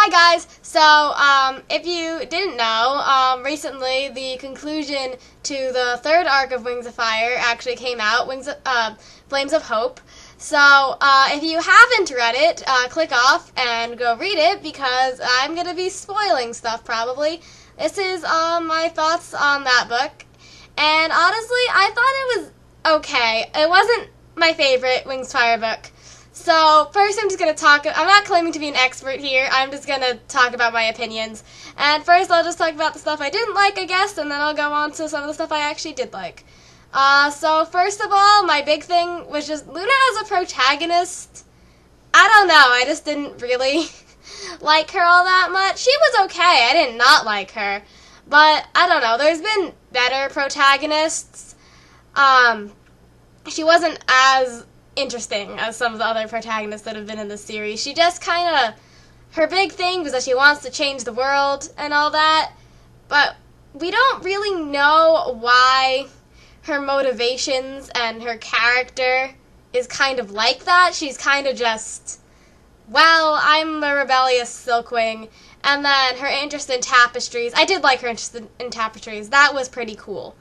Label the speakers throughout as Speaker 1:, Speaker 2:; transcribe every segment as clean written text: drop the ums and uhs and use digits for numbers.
Speaker 1: Hi guys! So, if you didn't know, recently the conclusion to the third arc of Wings of Fire actually came out, Flames of Hope. So, if you haven't read it, click off and go read it because I'm going to be spoiling stuff probably. This is my thoughts on that book. And honestly, I thought it was okay. It wasn't my favorite Wings of Fire book. So, first I'm just going to talk, I'm not claiming to be an expert here, I'm just going to talk about my opinions. And first I'll just talk about the stuff I didn't like, I guess, and then I'll go on to some of the stuff I actually did like. So first of all, my big thing was just Luna as a protagonist. I don't know, I just didn't really like her all that much. She was okay, I did not like her. But, I don't know, there's been better protagonists. She wasn't as interesting as some of the other protagonists that have been in this series. She just kind of, her big thing was that she wants to change the world and all that, but we don't really know why her motivations and her character is kind of like that. She's kind of just, well, I'm a rebellious Silkwing, and then her interest in tapestries. I did like her interest in tapestries. That was pretty cool.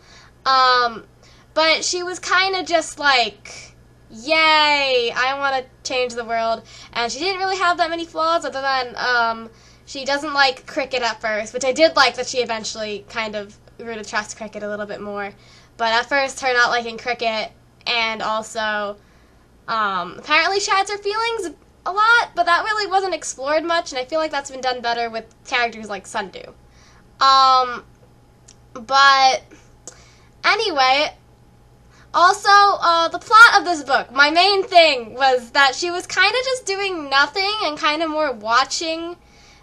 Speaker 1: But she was kind of just like, yay, I want to change the world. And she didn't really have that many flaws other than she doesn't like cricket at first, which I did like that she eventually kind of grew to trust cricket a little bit more. But at first, her not liking cricket and also apparently she hides her feelings a lot, but that really wasn't explored much, and I feel like that's been done better with characters like Sundew. But anyway, also, the plot of this book, my main thing was that she was kind of just doing nothing and kind of more watching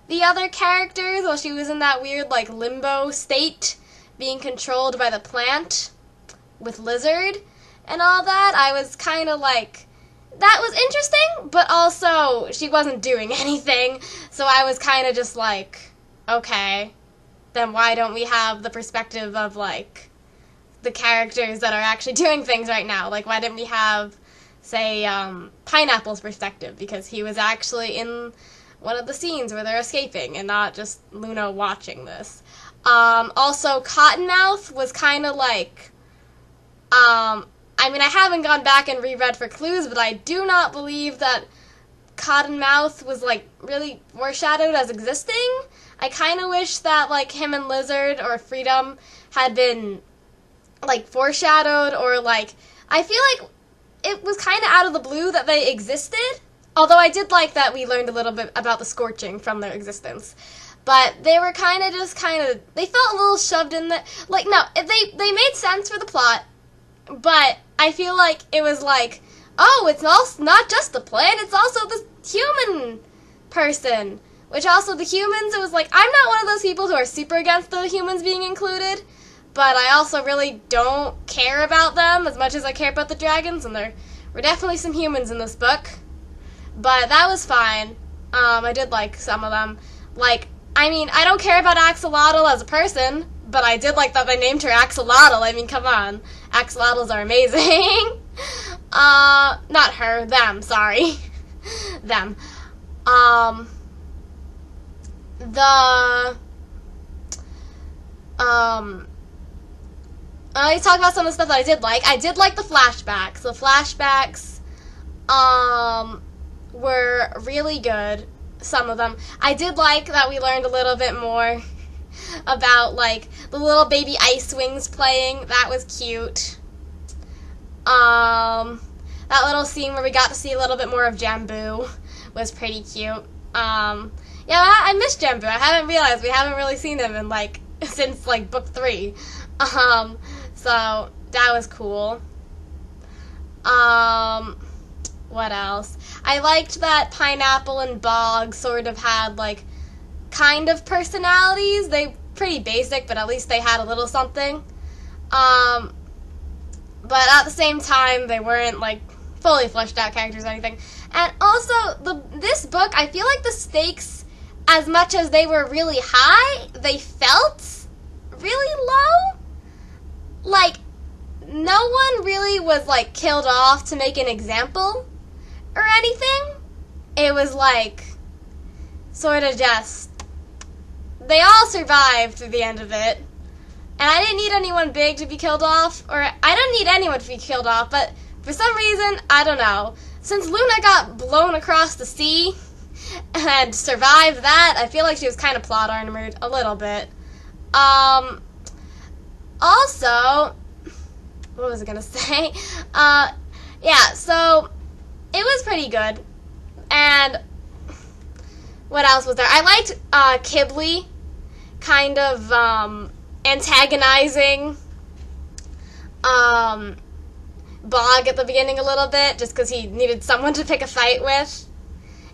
Speaker 1: the other characters while she was in that weird, like, limbo state, being controlled by the plant with Lizard and all that. I was kind of like, that was interesting, but also she wasn't doing anything, so I was kind of just like, okay, then why don't we have the perspective of, like, the characters that are actually doing things right now? Like, why didn't we have, say, Pineapple's perspective? Because he was actually in one of the scenes where they're escaping and not just Luna watching this. Also, Cottonmouth was kind of like, I mean, I haven't gone back and reread for clues, but I do not believe that Cottonmouth was, like, really foreshadowed as existing. I kind of wish that, like, him and Lizard or Freedom had been, like, foreshadowed, or, like, I feel like it was kind of out of the blue that they existed, although I did like that we learned a little bit about the Scorching from their existence, but they were kind of just they felt a little shoved in there, like, no, they made sense for the plot, but I feel like it was like, oh, it's not just the plant, it's also the human person, which also the humans, it was like, I'm not one of those people who are super against the humans being included, but I also really don't care about them as much as I care about the dragons, and there were definitely some humans in this book. But that was fine. I did like some of them. Like, I mean, I don't care about Axolotl as a person, but I did like that they named her Axolotl. I mean, come on. Axolotls are amazing. Not her, them, sorry. Them. I talk about some of the stuff that I did like. I did like the flashbacks. The flashbacks, were really good, some of them. I did like that we learned a little bit more about, like, the little baby ice wings playing. That was cute. That little scene where we got to see a little bit more of Jambu was pretty cute. Yeah, I miss Jambu. I haven't realized we haven't really seen him in, like, since, like, book 3. So that was cool. What else? I liked that Pineapple and Bog sort of had, like, kind of personalities. They pretty basic, but at least they had a little something. But at the same time, they weren't, like, fully fleshed out characters or anything. And also, this book, I feel like the stakes, as much as they were really high, they felt really low. Like, no one really was, like, killed off to make an example or anything. It was like, sort of just, they all survived through the end of it. And I didn't need anyone big to be killed off, or I didn't need anyone to be killed off, but for some reason, I don't know. Since Luna got blown across the sea and survived that, I feel like she was kind of plot armored a little bit. Also, what was I gonna say? Yeah, so it was pretty good. And what else was there? I liked Kibley kind of antagonizing Bog at the beginning a little bit, just because he needed someone to pick a fight with.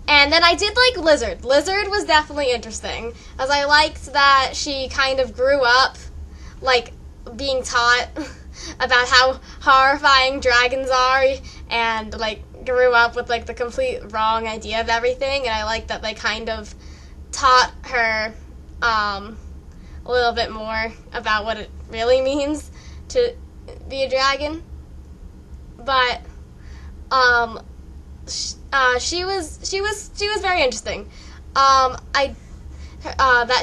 Speaker 1: And then I did like Lizard. Lizard was definitely interesting, as I liked that she kind of grew up, like, being taught about how horrifying dragons are, and, like, grew up with, like, the complete wrong idea of everything, and I liked that they kind of taught her, a little bit more about what it really means to be a dragon. But, she was very interesting. That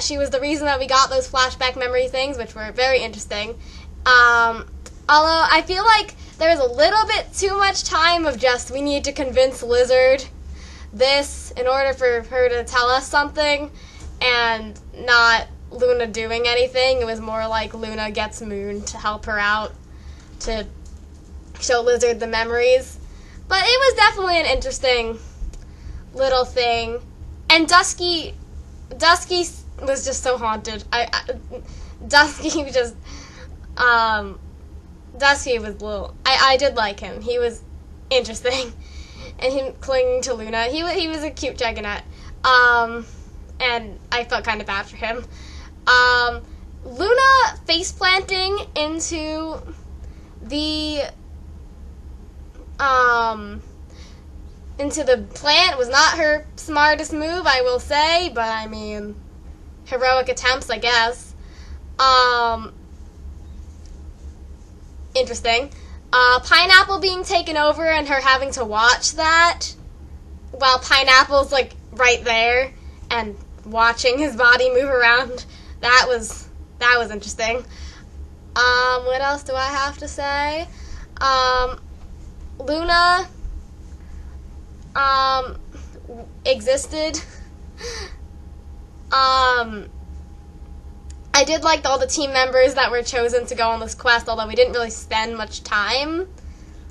Speaker 1: she was the reason that we got those flashback memory things, which were very interesting. Although I feel like there was a little bit too much time of just, we need to convince Lizard this in order for her to tell us something, and not Luna doing anything. It was more like Luna gets Moon to help her out, to show Lizard the memories. But it was definitely an interesting little thing. And Dusky was just so haunted. Dusky was just, Dusky was little. I did like him. He was interesting. And him clinging to Luna. He was a cute dragonette. And I felt kind of bad for him. Luna face planting into the plant was not her smartest move, I will say, but I mean, heroic attempts, I guess. Interesting. Pineapple being taken over and her having to watch that while Pineapple's, like, right there and watching his body move around. That was interesting. What else do I have to say? Luna existed. I did like all the team members that were chosen to go on this quest, although we didn't really spend much time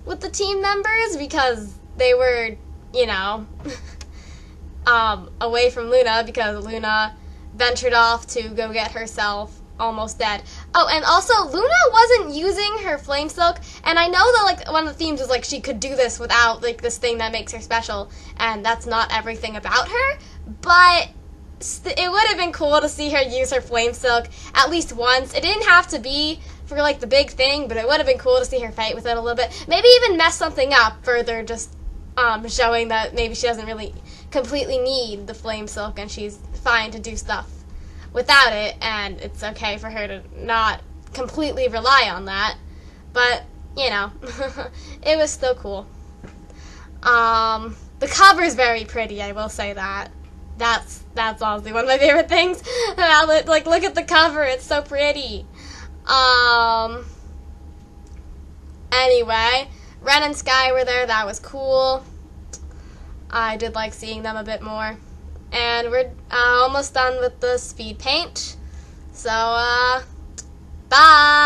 Speaker 1: with the team members because they were, you know, away from Luna, because Luna ventured off to go get herself almost dead. Oh, and also, Luna wasn't using her flame silk, and I know that, like, one of the themes was, like, she could do this without, like, this thing that makes her special, and that's not everything about her, but it would have been cool to see her use her flame silk at least once. It didn't have to be for, like, the big thing, but it would have been cool to see her fight with it a little bit. Maybe even mess something up further, just showing that maybe she doesn't really completely need the flame silk, and she's fine to do stuff without it, and it's okay for her to not completely rely on that. But, you know, it was still cool. The cover's very pretty, I will say that. That's honestly one of my favorite things about it. Like, look at the cover, it's so pretty. Anyway, Ren and Sky were there, that was cool. I did like seeing them a bit more. And we're almost done with the speed paint. So, bye!